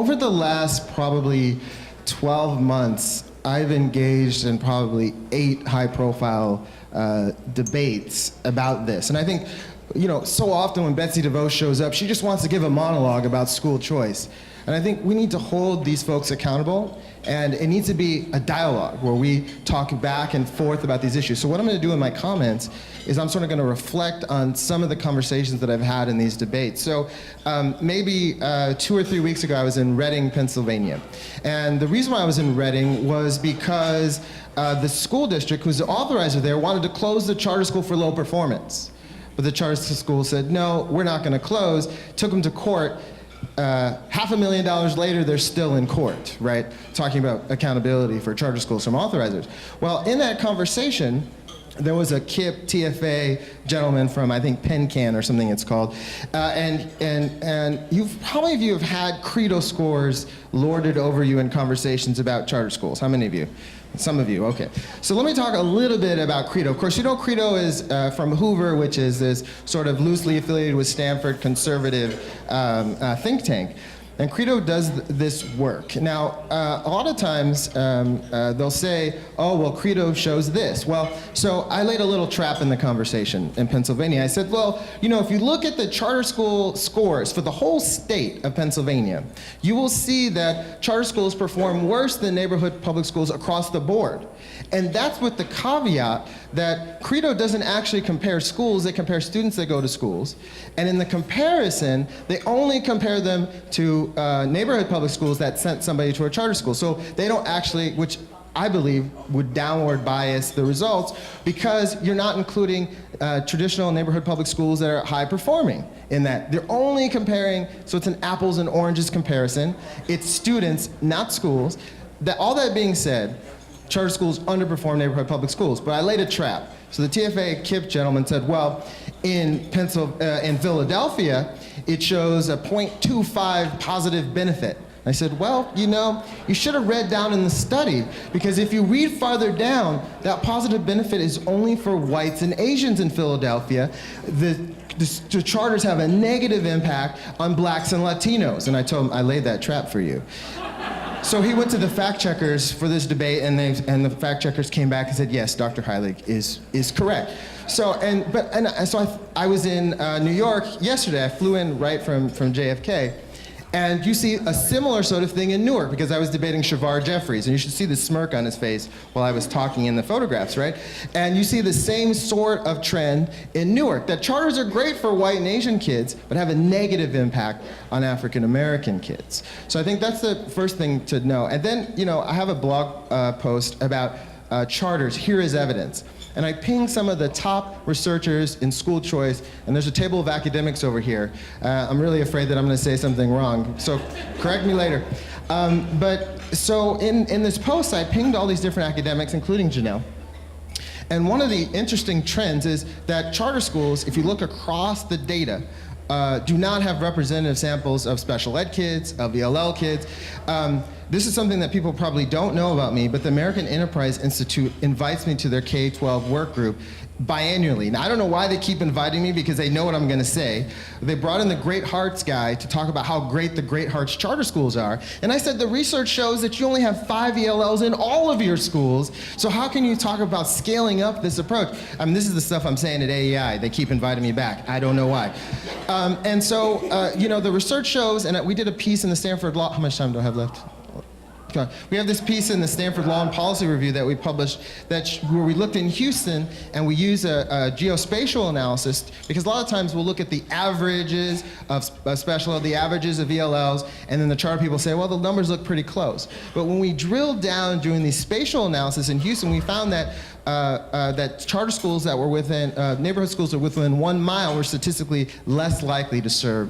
over the last probably 12 months, I've engaged in probably 8 high-profile debates about this. And I think, you know, so often when Betsy DeVos shows up, she just wants to give a monologue about school choice. And I think we need to hold these folks accountable, and it needs to be a dialogue where we talk back and forth about these issues. So what I'm going to do in my comments is I'm sort of going to reflect on some of the conversations that I've had in these debates. So maybe 2 or 3 weeks ago, I was in Reading, Pennsylvania. And the reason why I was in Reading was because the school district, who's the authorizer there, wanted to close the charter school for low performance. But the charter school said, no, we're not going to close, took them to court. $500,000 later, they're still in court, right? Talking about accountability for charter schools from authorizers. Well, in that conversation, there was a KIPP TFA gentleman from, I think, PenCan or something it's called. And probably of you have had Credo scores lorded over you in conversations about charter schools. How many of you? Some of you, okay. So let me talk a little bit about Credo. Of course, you know Credo is from Hoover, which is this sort of loosely affiliated with Stanford conservative think tank. And Credo does this work. Now, a lot of times they'll say, oh, well, Credo shows this. Well, so I laid a little trap in the conversation in Pennsylvania. I said, well, you know, if you look at the charter school scores for the whole state of Pennsylvania, you will see that charter schools perform worse than neighborhood public schools across the board. And that's with the caveat that Credo doesn't actually compare schools, they compare students that go to schools. And in the comparison, they only compare them to neighborhood public schools that sent somebody to a charter school. So they don't actually, which I believe would downward bias the results, because you're not including traditional neighborhood public schools that are high performing in that. They're only comparing, so it's an apples and oranges comparison. It's students, not schools. All that being said, charter schools underperform neighborhood public schools, but I laid a trap. So the TFA KIPP gentleman said, well, in Philadelphia, it shows a 0.25 positive benefit. I said, well, you know, you should have read down in the study, because if you read farther down, that positive benefit is only for whites and Asians in Philadelphia. The charters have a negative impact on blacks and Latinos. And I told him, I laid that trap for you. So he went to the fact checkers for this debate, and the fact checkers came back and said, yes, Dr. Heilig is correct. So I was in New York yesterday. I flew in right from JFK. And you see a similar sort of thing in Newark, because I was debating Shavar Jeffries, and you should see the smirk on his face while I was talking in the photographs, right? And you see the same sort of trend in Newark, that charters are great for white and Asian kids, but have a negative impact on African American kids. So I think that's the first thing to know. And then, you know, I have a blog post about charters. Here is evidence. And I pinged some of the top researchers in school choice, and there's a table of academics over here. I'm really afraid that I'm going to say something wrong, so correct me later. But so in this post, I pinged all these different academics, including Janelle. And one of the interesting trends is that charter schools, if you look across the data, do not have representative samples of special ed kids, of ELL kids. This is something that people probably don't know about me, but the American Enterprise Institute invites me to their K-12 work group biannually. Now, I don't know why they keep inviting me, because they know what I'm going to say. They brought in the Great Hearts guy to talk about how great the Great Hearts charter schools are. And I said, the research shows that you only have 5 ELLs in all of your schools. So how can you talk about scaling up this approach? I mean, this is the stuff I'm saying at AEI. They keep inviting me back. I don't know why. And so, you know, the research shows, and we did a piece in the Stanford Law. How much time do I have left? We have this piece in the Stanford Law and Policy Review that we published where we looked in Houston, and we use a geospatial analysis, because a lot of times we'll look at the averages of special ed, the averages of ELLs, and then the charter people say, well, the numbers look pretty close. But when we drilled down doing the spatial analysis in Houston, we found that that charter schools that were within, neighborhood schools that were within 1 mile were statistically less likely to serve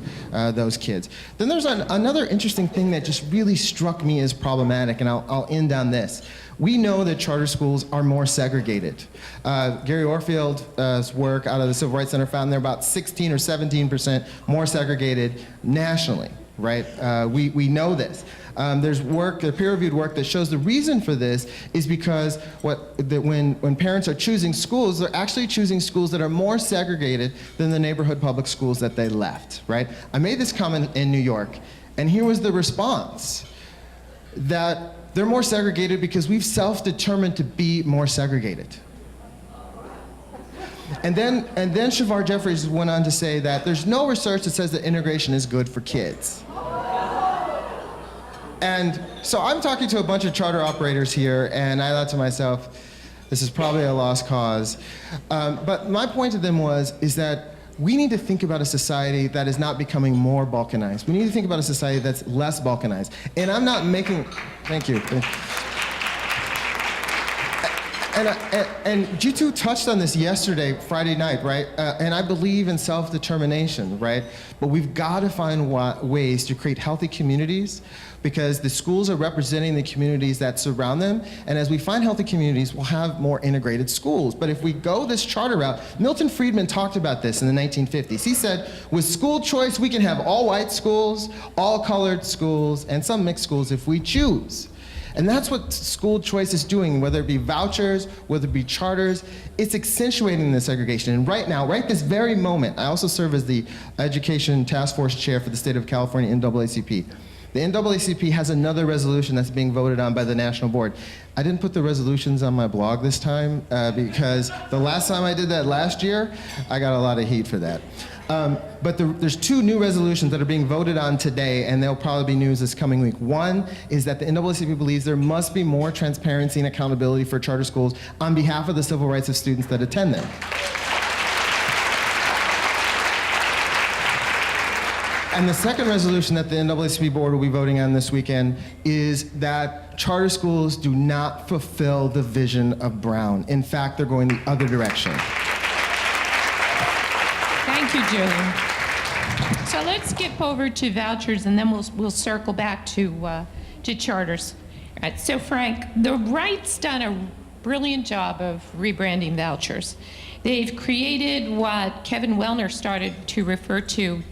those kids. Then there's another interesting thing that just really struck me as problematic, and I'll end on this. We know that charter schools are more segregated. Gary Orfield's work out of the Civil Rights Center found they're about 16 or 17% more segregated nationally, right? We know this. There's work, peer-reviewed work, that shows the reason for this is because when parents are choosing schools, they're actually choosing schools that are more segregated than the neighborhood public schools that they left, right? I made this comment in New York, And here was the response, that they're more segregated because we've self-determined to be more segregated. And then Shavar Jeffries went on to say that there's no research that says that integration is good for kids. And so I'm talking to a bunch of charter operators here, and I thought to myself, this is probably a lost cause. But my point to them is that we need to think about a society that is not becoming more balkanized. We need to think about a society that's less balkanized. And I'm not making, thank you. And Jitu touched on this yesterday, Friday night, right? And I believe in self-determination, right? But we've got to find ways to create healthy communities, because the schools are representing the communities that surround them. And as we find healthy communities, we'll have more integrated schools. But if we go this charter route, Milton Friedman talked about this in the 1950s. He said, with school choice, we can have all white schools, all colored schools, and some mixed schools if we choose. And that's what school choice is doing, whether it be vouchers, whether it be charters, it's accentuating the segregation. And right now, right this very moment, I also serve as the Education Task Force Chair for the state of California, NAACP. The NAACP has another resolution that's being voted on by the National Board. I didn't put the resolutions on my blog this time because the last time I did that last year, I got a lot of heat for that. But there's two new resolutions that are being voted on today, and there'll probably be news this coming week. One is that the NAACP believes there must be more transparency and accountability for charter schools on behalf of the civil rights of students that attend them. And the second resolution that the NAACP board will be voting on this weekend is that charter schools do not fulfill the vision of Brown. In fact, they're going the other direction. Thank you, Julian. So let's skip over to vouchers, and then we'll circle back to charters. All right, so Frank, the right's done a brilliant job of rebranding vouchers. They've created what Kevin Wellner started to refer to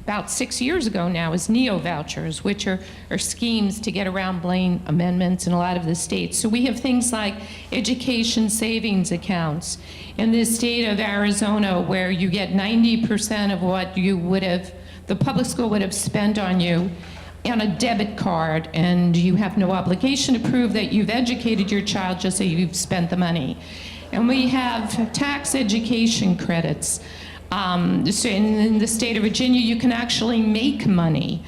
about 6 years ago now as neo-vouchers, which are schemes to get around Blaine amendments in a lot of the states. So we have things like education savings accounts in the state of Arizona, where you get 90% of what you would have, the public school would have spent on you on a debit card, and you have no obligation to prove that you've educated your child, just so you've spent the money. And we have tax education credits. So in the state of Virginia, you can actually make money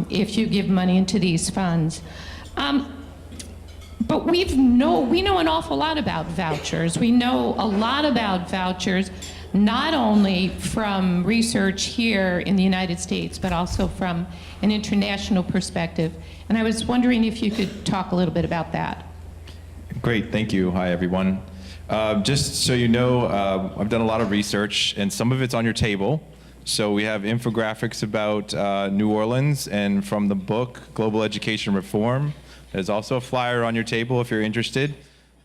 if you give money into these funds. But we know an awful lot about vouchers. We know a lot about vouchers, not only from research here in the United States, but also from an international perspective. And I was wondering if you could talk a little bit about that. Great, thank you. Hi, everyone. Just so you know, I've done a lot of research, and some of it's on your table. So we have infographics about New Orleans, and from the book, Global Education Reform. There's also a flyer on your table if you're interested.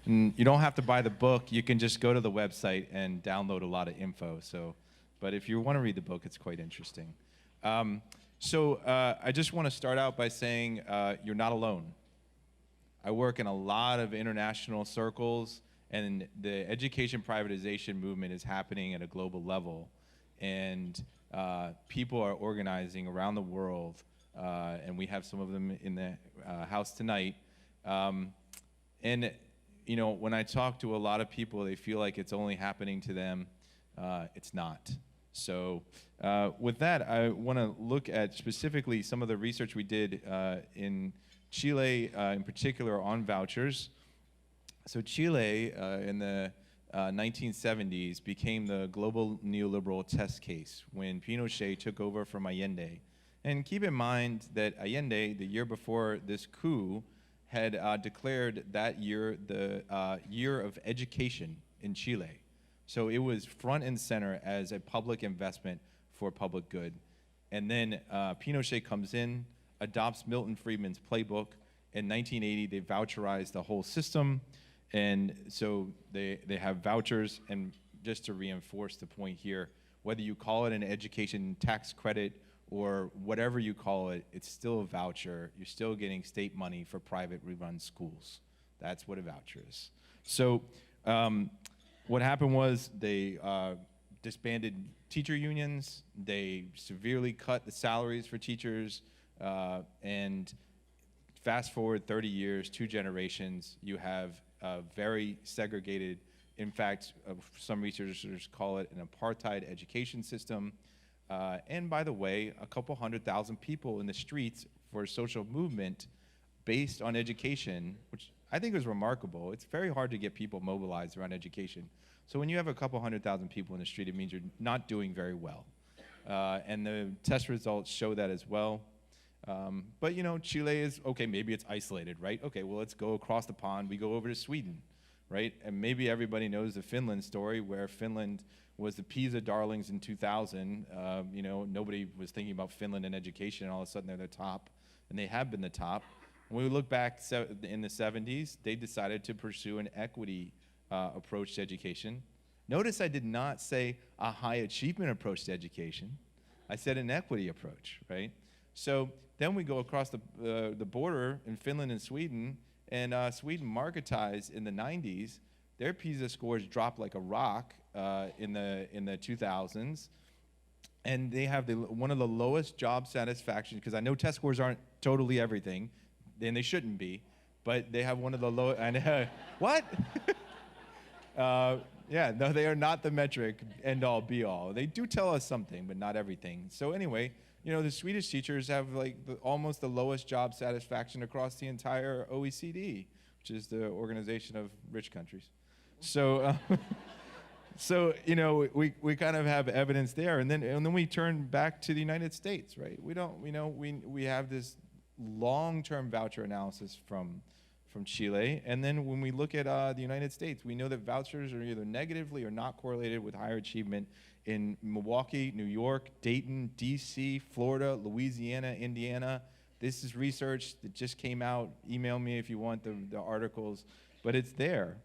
And you don't have to buy the book. You can just go to the website and download a lot of info. But if you want to read the book, it's quite interesting. I just want to start out by saying you're not alone. I work in a lot of international circles, and the education privatization movement is happening at a global level. And people are organizing around the world, and we have some of them in the house tonight. And you know, when I talk to a lot of people, they feel like it's only happening to them. It's not. So with that, I want to look at specifically some of the research we did in Chile, in particular on vouchers. So Chile, in the 1970s, became the global neoliberal test case when Pinochet took over from Allende. And keep in mind that Allende, the year before this coup, had declared that year the year of education in Chile. So it was front and center as a public investment for public good. And then Pinochet comes in, adopts Milton Friedman's playbook. In 1980, they voucherized the whole system. And so they have vouchers, and just to reinforce the point here, whether you call it an education tax credit or whatever you call it, it's still a voucher. You're still getting state money for private run schools. That's what a voucher is. So what happened was they disbanded teacher unions. They severely cut the salaries for teachers. And fast forward 30 years, 2 generations, you have a very segregated, in fact, some researchers call it an apartheid education system. And by the way, a couple 100,000 people in the streets for a social movement based on education, which I think is remarkable. It's very hard to get people mobilized around education. So when you have a couple 100,000 people in the street, it means you're not doing very well. And the test results show that as well. But you know, Chile is, okay, maybe it's isolated, right? Okay, well, let's go across the pond. We go over to Sweden, right? And maybe everybody knows the Finland story, where Finland was the PISA darlings in 2000. You know, nobody was thinking about Finland and education, and all of a sudden they're the top, and they have been the top. When we look back in the 70s, they decided to pursue an equity approach to education. Notice I did not say a high achievement approach to education. I said an equity approach, right? So then we go across the border in Finland and Sweden, and Sweden marketized in the 90s. Their PISA scores dropped like a rock in the 2000s, and they have one of the lowest job satisfaction, because I know test scores aren't totally everything, and they shouldn't be, but they have one of the low. And what? Yeah, no, they are not the metric end all be all. They do tell us something, but not everything. So anyway, you know, the Swedish teachers have like almost the lowest job satisfaction across the entire OECD, which is the organization of rich countries. So, so you know, we kind of have evidence there, and then we turn back to the United States, right? We have this long-term voucher analysis from Chile, and then when we look at the United States, we know that vouchers are either negatively or not correlated with higher achievement in Milwaukee, New York, Dayton, DC, Florida, Louisiana, Indiana. This is research that just came out. Email me if you want the articles, but it's there.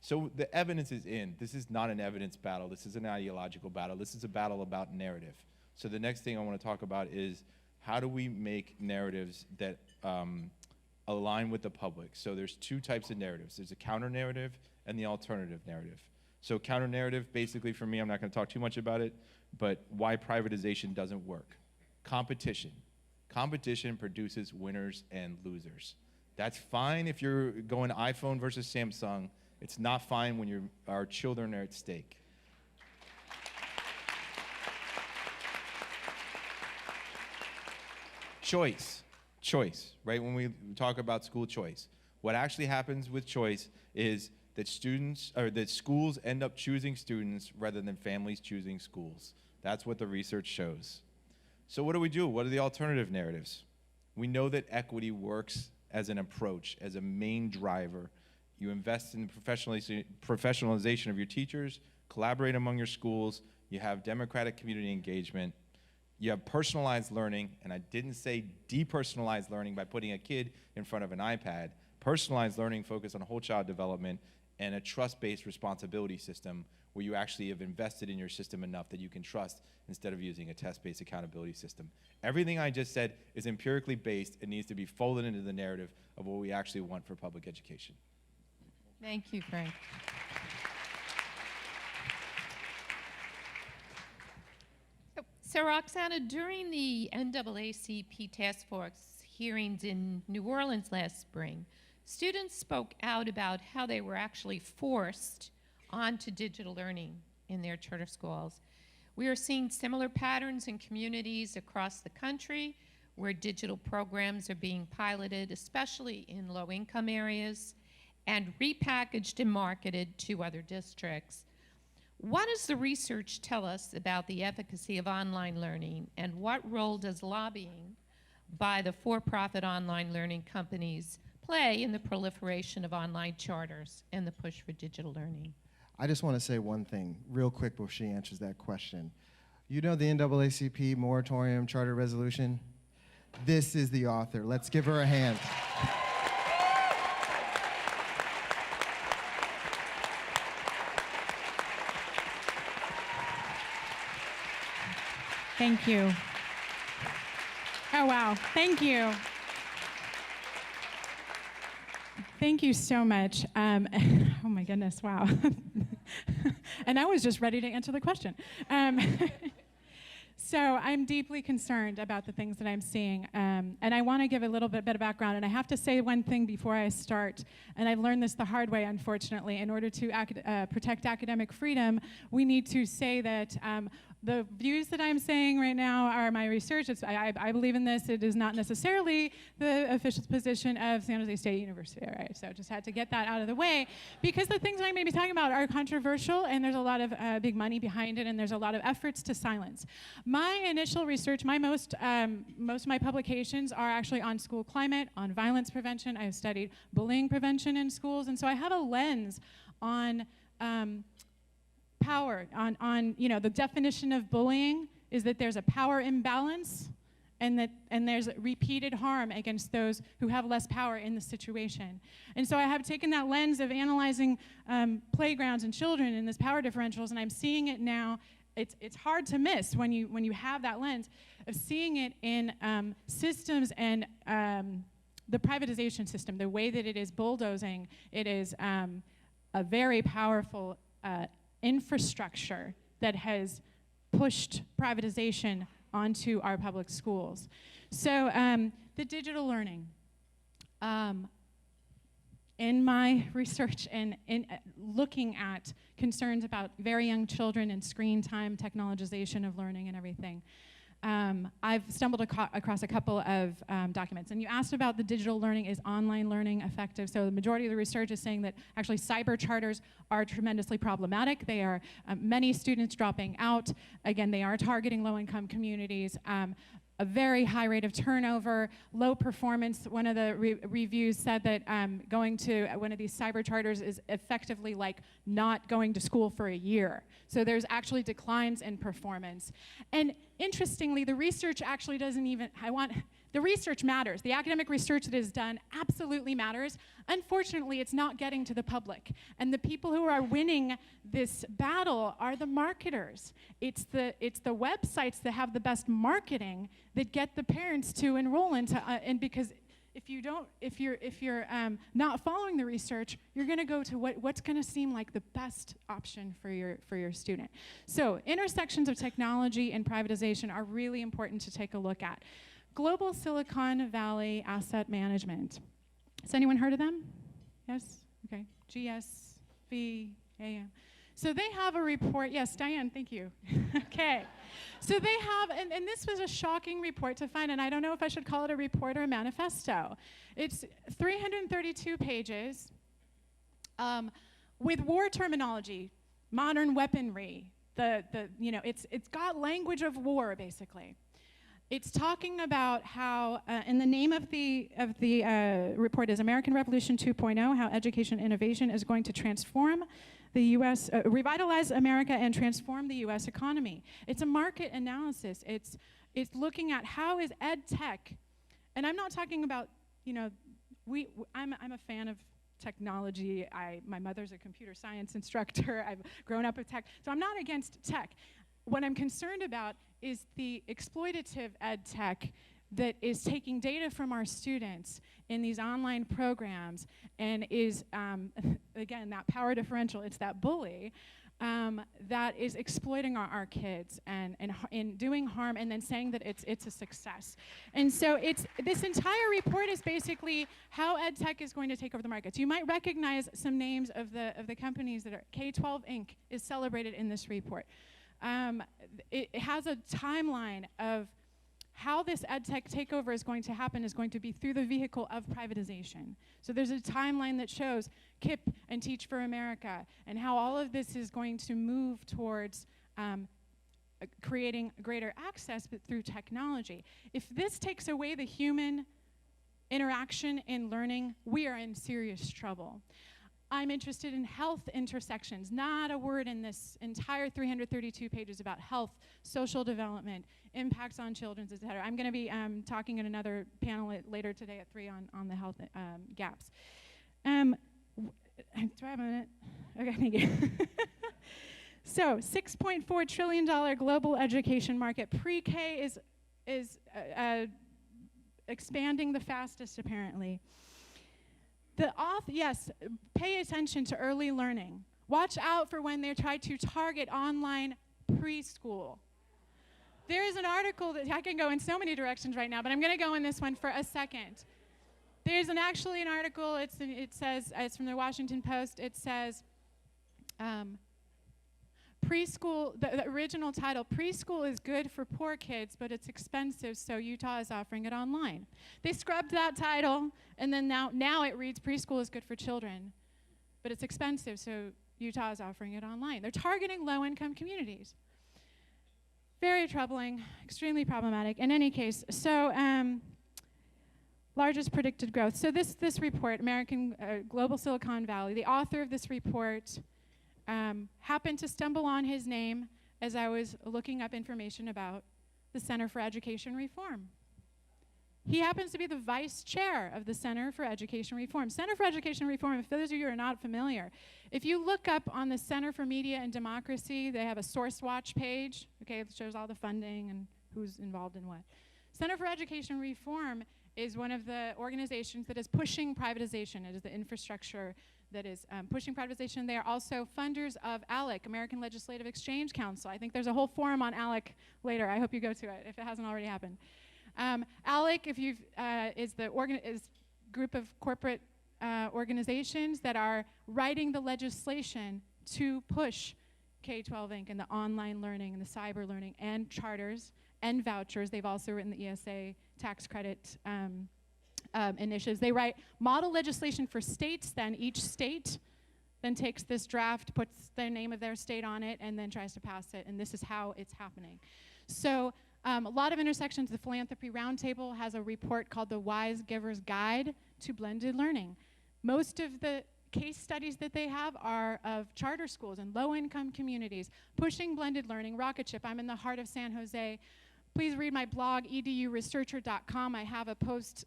So the evidence is in. This is not an evidence battle. This is an ideological battle. This is a battle about narrative. So the next thing I want to talk about is how do we make narratives that align with the public. So there's 2 types of narratives. There's a counter narrative and the alternative narrative. So counter narrative, basically for me, I'm not going to talk too much about it, but why privatization doesn't work. Competition. Competition produces winners and losers. That's fine if you're going iPhone versus Samsung. It's not fine when our children are at stake. Choice, right? When we talk about school choice, what actually happens with choice is that schools end up choosing students rather than families choosing schools. That's what the research shows. So what do we do? What are the alternative narratives? We know that equity works as an approach, as a main driver. You invest in the professionalization of your teachers, collaborate among your schools, you have democratic community engagement, you have personalized learning, and I didn't say depersonalized learning by putting a kid in front of an iPad. Personalized learning focused on whole child development and a trust-based responsibility system where you actually have invested in your system enough that you can trust instead of using a test-based accountability system. Everything I just said is empirically based. It needs to be folded into the narrative of what we actually want for public education. Thank you, Frank. So Roxana, during the NAACP Task Force hearings in New Orleans last spring, students spoke out about how they were actually forced onto digital learning in their charter schools. We are seeing similar patterns in communities across the country where digital programs are being piloted, especially in low-income areas, and repackaged and marketed to other districts. What does the research tell us about the efficacy of online learning, and what role does lobbying by the for-profit online learning companies play in the proliferation of online charters and the push for digital learning? I just want to say one thing real quick before she answers that question. You know the NAACP moratorium charter resolution? This is the author. Let's give her a hand. Thank you. Oh, wow. Thank you. Thank you so much. Oh, my goodness. Wow. And I was just ready to answer the question. So I'm deeply concerned about the things that I'm seeing. And I want to give a little bit of background. And I have to say one thing before I start. And I've learned this the hard way, unfortunately. In order to protect academic freedom, we need to say that the views that I'm saying right now are my research. I believe in this. It is not necessarily the official position of San Jose State University. All right, so just had to get that out of the way, because the things I'm going to be talking about are controversial, and there's a lot of big money behind it, and there's a lot of efforts to silence. My initial research, most of my publications are actually on school climate, on violence prevention. I've studied bullying prevention in schools, and so I have a lens on power, on the definition of bullying is that there's a power imbalance, and there's repeated harm against those who have less power in the situation. And so I have taken that lens of analyzing playgrounds and children and this power differentials, and I'm seeing it now. It's hard to miss when you have that lens of seeing it in systems and the privatization system, the way that it is bulldozing. It is a very powerful infrastructure that has pushed privatization onto our public schools. So the digital learning. In my research and in looking at concerns about very young children and screen time, technologization of learning and everything, I've stumbled across a couple of documents. And you asked about the digital learning. Is online learning effective? So the majority of the research is saying that actually cyber charters are tremendously problematic. They are many students dropping out. Again, they are targeting low-income communities. A very high rate of turnover, low performance. One of the reviews said that going to one of these cyber charters is effectively like not going to school for a year. So there's actually declines in performance. And interestingly, the research actually doesn't even, the research matters. The academic research that is done absolutely matters. Unfortunately, it's not getting to the public. And the people who are winning this battle are the marketers. It's the websites that have the best marketing that get the parents to enroll into, and because if you're not following the research, you're going to go to what's going to seem like the best option for your student. So intersections of technology and privatization are really important to take a look at. Global Silicon Valley Asset Management. Has anyone heard of them? Yes? Okay. GSVAM. So they have a report. Yes, Diane, thank you. Okay. So they have, and this was a shocking report to find, and I don't know if I should call it a report or a manifesto. It's 332 pages with war terminology, modern weaponry. It's got language of war, basically. It's talking about how, and the name of the report is American Revolution 2.0, how education innovation is going to transform the U.S., revitalize America and transform the U.S. economy. It's a market analysis. It's looking at how is ed tech, and I'm not talking about, I'm a fan of technology. My mother's a computer science instructor. I've grown up with tech, so I'm not against tech. What I'm concerned about is the exploitative ed tech that is taking data from our students in these online programs and is, again, that power differential, it's that bully that is exploiting our kids and doing harm and then saying that it's a success. And so this entire report is basically how ed tech is going to take over the markets. You might recognize some names of the companies that are, K-12 Inc. is celebrated in this report. It has a timeline of how this ed tech takeover is going to happen is going to be through the vehicle of privatization. So there's a timeline that shows KIPP and Teach for America and how all of this is going to move towards creating greater access but through technology. If this takes away the human interaction in learning, we are in serious trouble. I'm interested in health intersections. Not a word in this entire 332 pages about health, social development, impacts on children, et cetera. I'm going to be talking in another panel later today at 3 on the health gaps. Do I have a minute? Okay, thank you. So, $6.4 trillion global education market. Pre-K is expanding the fastest, apparently. Yes, pay attention to early learning. Watch out for when they try to target online preschool. There is an article that I can go in so many directions right now, but I'm going to go in this one for a second. There's actually an article. It says it's from the Washington Post. It says preschool. The original title: preschool is good for poor kids, but it's expensive, so Utah is offering it online. They scrubbed that title, and then now it reads preschool is good for children, but it's expensive, so Utah is offering it online. They're targeting low-income communities. Very troubling, extremely problematic. In any case, so largest predicted growth. So this report, Global Silicon Valley, the author of this report happened to stumble on his name as I was looking up information about the Center for Education Reform. He happens to be the vice chair of the Center for Education Reform. Center for Education Reform, if those of you who are not familiar, if you look up on the Center for Media and Democracy, they have a Source Watch page, okay, it shows all the funding and who's involved in what. Center for Education Reform is one of the organizations that is pushing privatization. It is the infrastructure that is pushing privatization. They are also funders of ALEC, American Legislative Exchange Council. I think there's a whole forum on ALEC later. I hope you go to it if it hasn't already happened. ALEC, is group of corporate organizations that are writing the legislation to push K-12 Inc. and the online learning and the cyber learning and charters and vouchers. They've also written the ESA tax credit initiatives. They write model legislation for states, then each state then takes this draft, puts the name of their state on it, and then tries to pass it, and this is how it's happening. So a lot of intersections. The Philanthropy Roundtable has a report called The Wise Giver's Guide to Blended Learning. Most of the case studies that they have are of charter schools and low-income communities pushing blended learning. Rocket Ship, I'm in the heart of San Jose. Please read my blog, eduresearcher.com. I have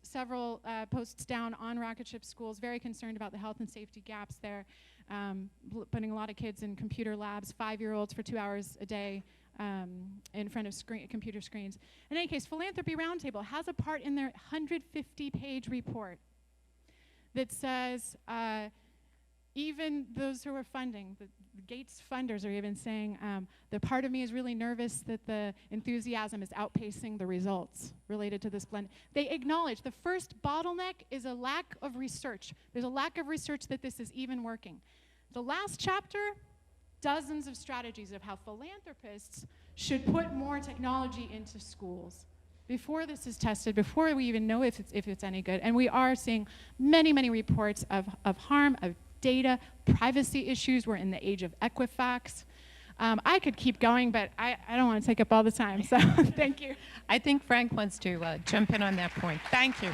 several posts down on Rocket Ship schools, very concerned about the health and safety gaps there, putting a lot of kids in computer labs, 5-year-olds for 2 hours a day, in front of computer screens. In any case, Philanthropy Roundtable has a part in their 150-page report that says even those who are funding, the Gates funders are even saying, the part of me is really nervous that the enthusiasm is outpacing the results related to this blend. They acknowledge the first bottleneck is a lack of research. There's a lack of research that this is even working. The last chapter, dozens of strategies of how philanthropists should put more technology into schools before this is tested, before we even know if it's any good. And we are seeing many, many reports of harm, of data, privacy issues. We're in the age of Equifax. I could keep going, but I don't want to take up all the time, so thank you. I think Frank wants to jump in on that point. Thank you.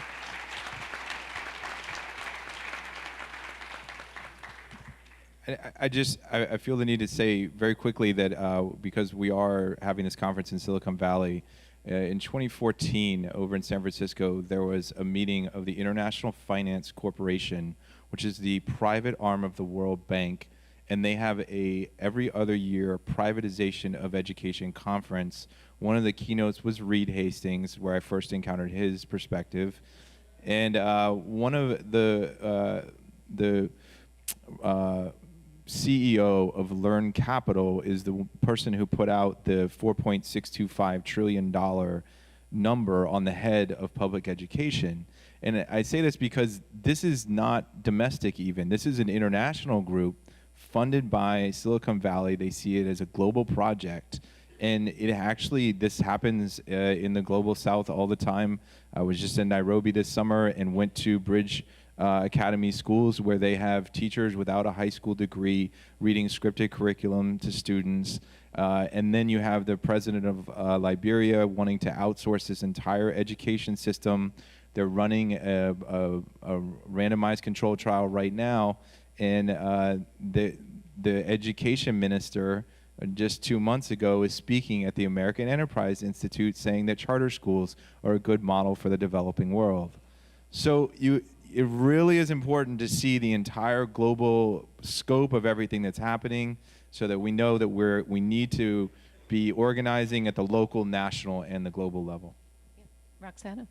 I feel the need to say very quickly that because we are having this conference in Silicon Valley, in 2014 over in San Francisco, there was a meeting of the International Finance Corporation, which is the private arm of the World Bank, and they have a every other year privatization of education conference. One of the keynotes was Reed Hastings, where I first encountered his perspective, and one of the CEO of Learn Capital is the person who put out the $4.625 trillion number on the head of public education. And I say this because this is not domestic even. This is an international group funded by Silicon Valley. They see it as a global project. And this happens in the global south all the time. I was just in Nairobi this summer and went to Bridge Academy schools where they have teachers without a high school degree reading scripted curriculum to students. And then you have the president of Liberia wanting to outsource this entire education system. They're running a randomized control trial right now. And the education minister just 2 months ago is speaking at the American Enterprise Institute saying that charter schools are a good model for the developing world. So it really is important to see the entire global scope of everything that's happening so that we know that we need to be organizing at the local, national, and the global level. Roxana.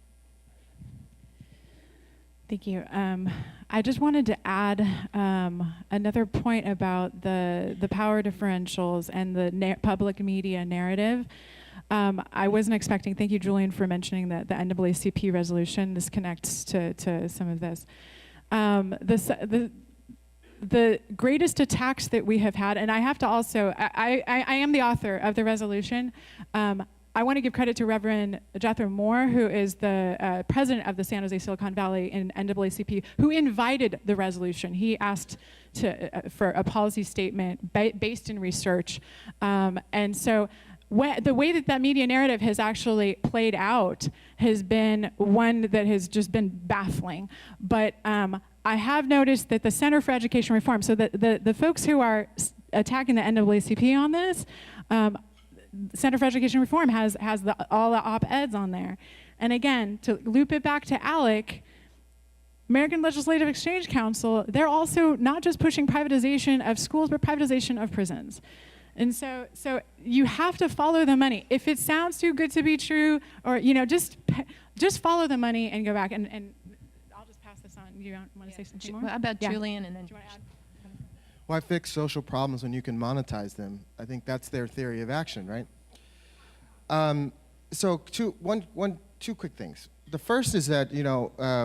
Thank you. I just wanted to add another point about the power differentials and the public media narrative. I wasn't expecting, thank you, Julian, for mentioning the NAACP resolution. This connects to some of this. The greatest attacks that we have had, and I have to also, I am the author of the resolution. I want to give credit to Reverend Jethro Moore, who is the president of the San Jose Silicon Valley in NAACP, who invited the resolution. He asked for a policy statement based in research. And so the way that media narrative has actually played out has been one that has just been baffling. But I have noticed that the Center for Education Reform, so the folks who are attacking the NAACP on this, Center for Education Reform has all the op-eds on there. And again, to loop it back to ALEC, American Legislative Exchange Council, they're also not just pushing privatization of schools, but privatization of prisons. And so you have to follow the money. If it sounds too good to be true, or just follow the money and go back. And I'll just pass this on. You want to say something more? How about Julian and then? Do you want to add? Why fix social problems when you can monetize them? I think that's their theory of action, right? So two quick things. The first is that,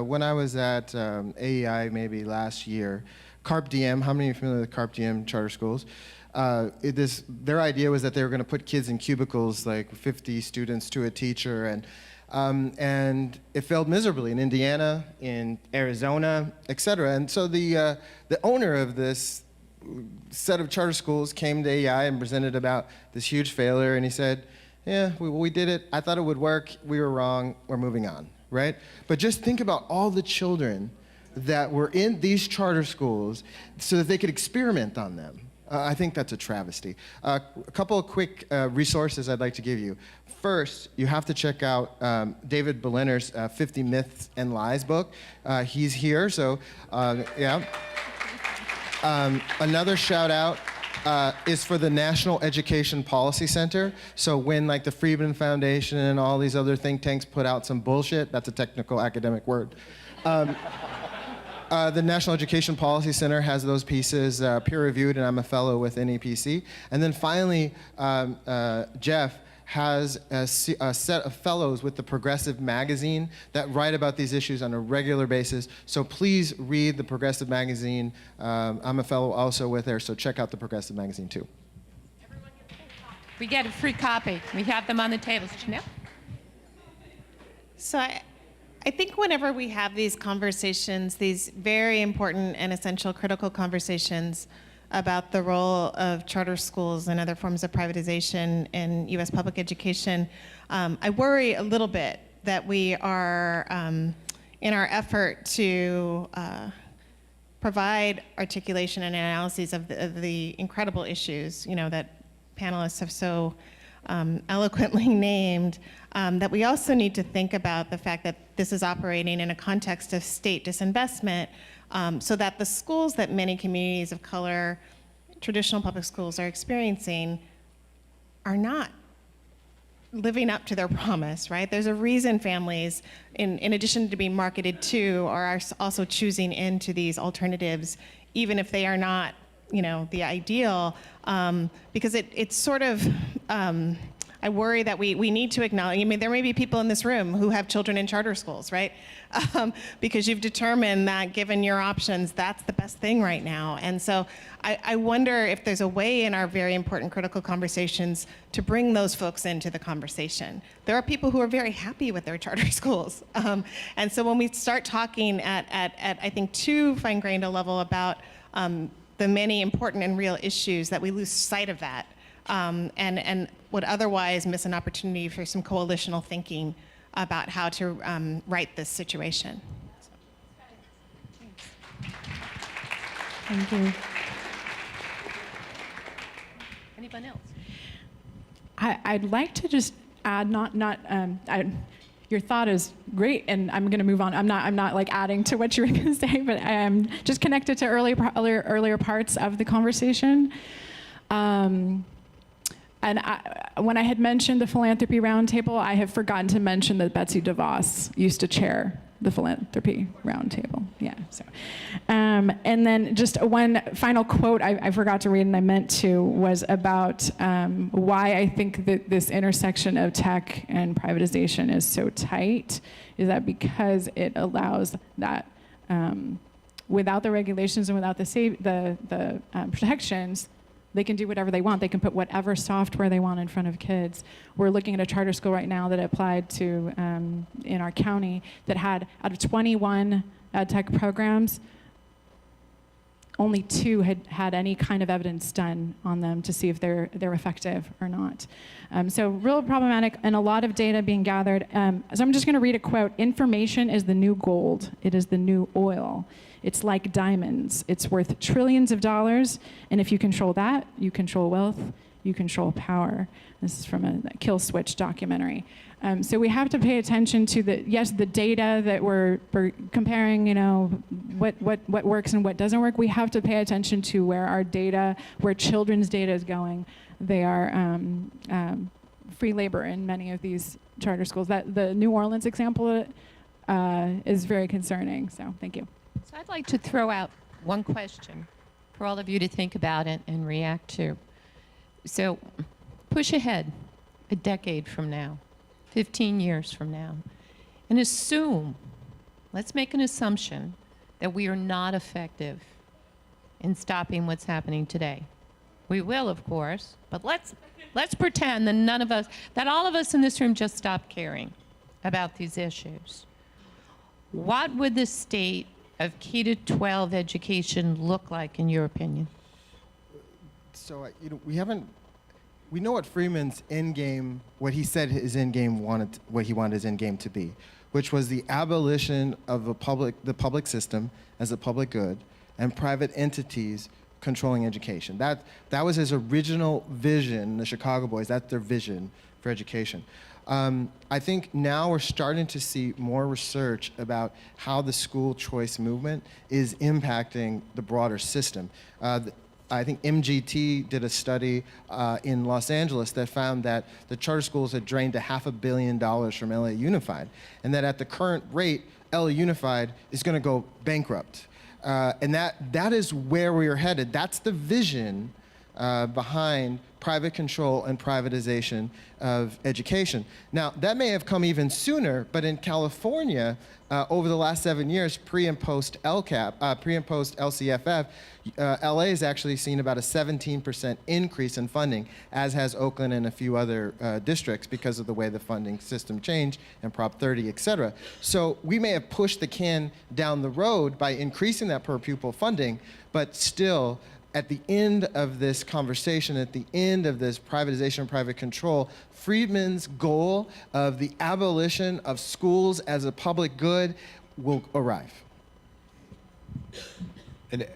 when I was at AEI maybe last year, Carpe Diem, how many are familiar with Carpe Diem charter schools? Their idea was that they were going to put kids in cubicles, like 50 students to a teacher, and it failed miserably in Indiana, in Arizona, et cetera. And so the owner of this set of charter schools came to AEI and presented about this huge failure, and he said, yeah, we did it. I thought it would work. We were wrong. We're moving on, right? But just think about all the children that were in these charter schools so that they could experiment on them. I think that's a travesty. A couple of quick resources I'd like to give you. First, you have to check out David Berliner's 50 Myths and Lies book. He's here, so yeah. Another shout out is for the National Education Policy Center. So when like the Friedman Foundation and all these other think tanks put out some bullshit, that's a technical academic word. The National Education Policy Center has those pieces peer-reviewed, and I'm a fellow with NEPC. And then finally, Jeff has a set of fellows with the Progressive Magazine that write about these issues on a regular basis. So please read the Progressive Magazine. I'm a fellow also with there, so check out the Progressive Magazine too. We get a free copy. We have them on the tables. Janelle? So I think whenever we have these conversations, these very important and essential critical conversations about the role of charter schools and other forms of privatization in U.S. public education, I worry a little bit that we are, in our effort to provide articulation and analyses of the incredible issues, that panelists have so eloquently named, that we also need to think about the fact that this is operating in a context of state disinvestment, so that the schools that many communities of color, traditional public schools are experiencing are not living up to their promise, right? There's a reason families, in addition to being marketed to, are also choosing into these alternatives, even if they are not, the ideal, because it's sort of, I worry that we need to acknowledge, there may be people in this room who have children in charter schools, right? Because you've determined that given your options, that's the best thing right now. And so I wonder if there's a way in our very important critical conversations to bring those folks into the conversation. There are people who are very happy with their charter schools. And so when we start talking at I think, too fine-grained a level about the many important and real issues, that we lose sight of that. And would otherwise miss an opportunity for some coalitional thinking about how to right this situation. Thank you. Anyone else? I'd like to just add, your thought is great, and I'm going to move on. I'm not like adding to what you were going to say, but I am just connected to earlier parts of the conversation. And when I had mentioned the philanthropy roundtable, I have forgotten to mention that Betsy DeVos used to chair the philanthropy roundtable. Yeah. So, and then just one final quote I forgot to read and I meant to was about why I think that this intersection of tech and privatization is so tight. Is that because it allows that without the regulations and without the protections, they can do whatever they want. They can put whatever software they want in front of kids. We're looking at a charter school right now that applied to in our county that had, out of 21 ed tech programs, only 2 had any kind of evidence done on them to see if they're effective or not. So real problematic, and a lot of data being gathered. So I'm just going to read a quote. "Information is the new gold. It is the new oil. It's like diamonds. It's worth trillions of dollars, and if you control that, you control wealth, you control power." This is from a Kill Switch documentary. So we have to pay attention to the data that we're comparing, what works and what doesn't work. We have to pay attention to where children's data is going. They are free labor in many of these charter schools. That the New Orleans example is very concerning. So thank you. So I'd like to throw out one question for all of you to think about it and react to. So push ahead a decade from now, 15 years from now, and let's make an assumption that we are not effective in stopping what's happening today. We will, of course, but let's pretend that all of us in this room just stopped caring about these issues. What would the state of K-12 education look like, in your opinion? So, we know what Freeman's end game, what he said his end game what he wanted his end game to be, which was the abolition of the public system as a public good and private entities controlling education. That was his original vision, the Chicago Boys, that's their vision for education. I think now we're starting to see more research about how the school choice movement is impacting the broader system. I think MGT did a study in Los Angeles that found that the charter schools had drained $500 million from LA Unified, and that at the current rate, LA Unified is going to go bankrupt. And that is where we are headed. That's the vision behind private control and privatization of education. Now, that may have come even sooner, but in California, over the last 7 years, pre and post LCFF, LA has actually seen about a 17% increase in funding, as has Oakland and a few other districts because of the way the funding system changed and Prop 30, et cetera. So we may have pushed the can down the road by increasing that per pupil funding, but still, at the end of this conversation, at the end of this privatization and private control, Friedman's goal of the abolition of schools as a public good will arrive. And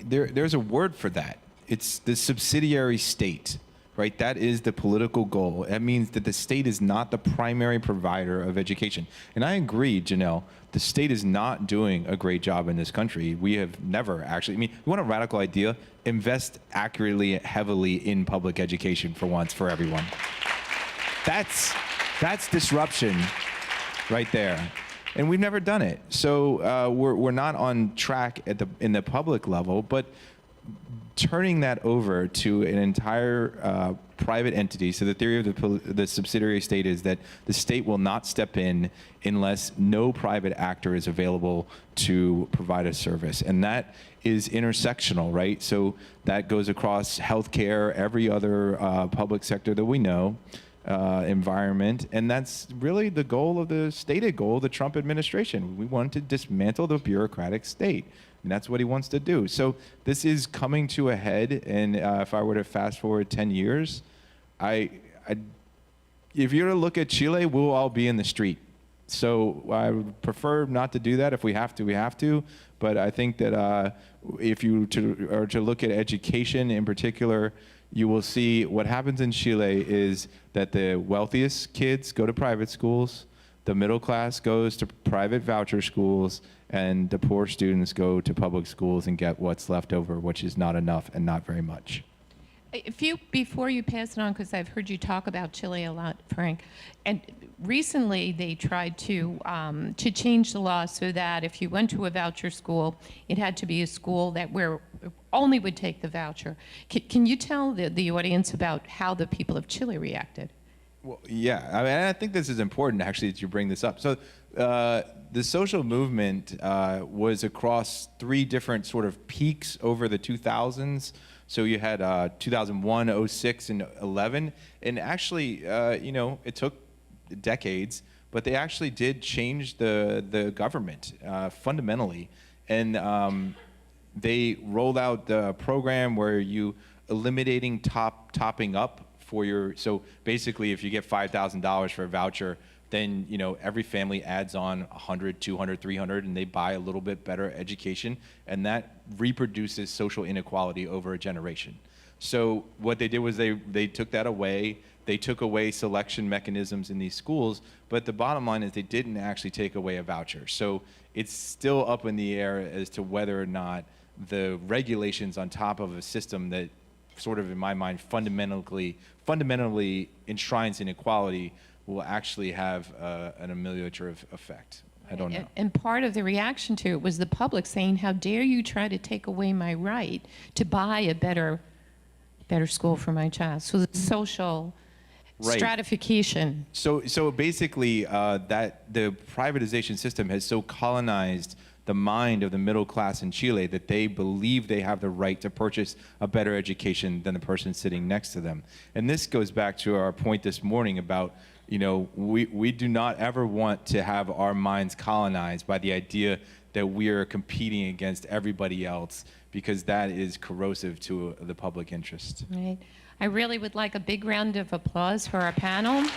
there's a word for that. It's the subsidiary state, right? That is the political goal. That means that the state is not the primary provider of education. And I agree, Janelle, the state is not doing a great job in this country. We have never actually, you want a radical idea? Invest accurately, heavily in public education for once, for everyone. That's disruption right there. And we've never done it. So we're not on track in the public level, but turning that over to an entire private entity. So the theory of the subsidiary state is that the state will not step in unless no private actor is available to provide a service. And that is intersectional, right? So that goes across healthcare, every other public sector that we know, environment. And that's really the goal of the stated goal of the Trump administration. We want to dismantle the bureaucratic state. And that's what he wants to do. So this is coming to a head, and if I were to fast forward 10 years, if you were to look at Chile, we'll all be in the street. So I would prefer not to do that. If we have to, we have to. But I think that if you are to look at education in particular, you will see what happens in Chile is that the wealthiest kids go to private schools, the middle class goes to private voucher schools, and the poor students go to public schools and get what's left over, which is not enough and not very much. Before you pass it on, because I've heard you talk about Chile a lot, Frank, and recently they tried to change the law so that if you went to a voucher school, it had to be a school that where only would take the voucher. Can you tell the audience about how the people of Chile reacted? Well, yeah, I mean, I think this is important actually that you bring this up. So the social movement was across 3 different sort of peaks over the 2000s. So you had 2001, 06, and 11, and actually, it took decades, but they actually did change the government fundamentally, and they rolled out the program where you eliminating topping up for your. So basically, if you get $5,000 for a voucher, then every family adds on 100, 200, 300, and they buy a little bit better education, and that reproduces social inequality over a generation. So what they did was they took that away. They took away selection mechanisms in these schools, but the bottom line is they didn't actually take away a voucher. So it's still up in the air as to whether or not the regulations on top of a system that sort of, in my mind, fundamentally enshrines inequality will actually have an ameliorative effect. I don't know. And part of the reaction to it was the public saying, how dare you try to take away my right to buy a better school for my child. So the social stratification. So basically, that the privatization system has so colonized the mind of the middle class in Chile that they believe they have the right to purchase a better education than the person sitting next to them. And this goes back to our point this morning about, we do not ever want to have our minds colonized by the idea that we are competing against everybody else, because that is corrosive to the public interest. Right. I really would like a big round of applause for our panel.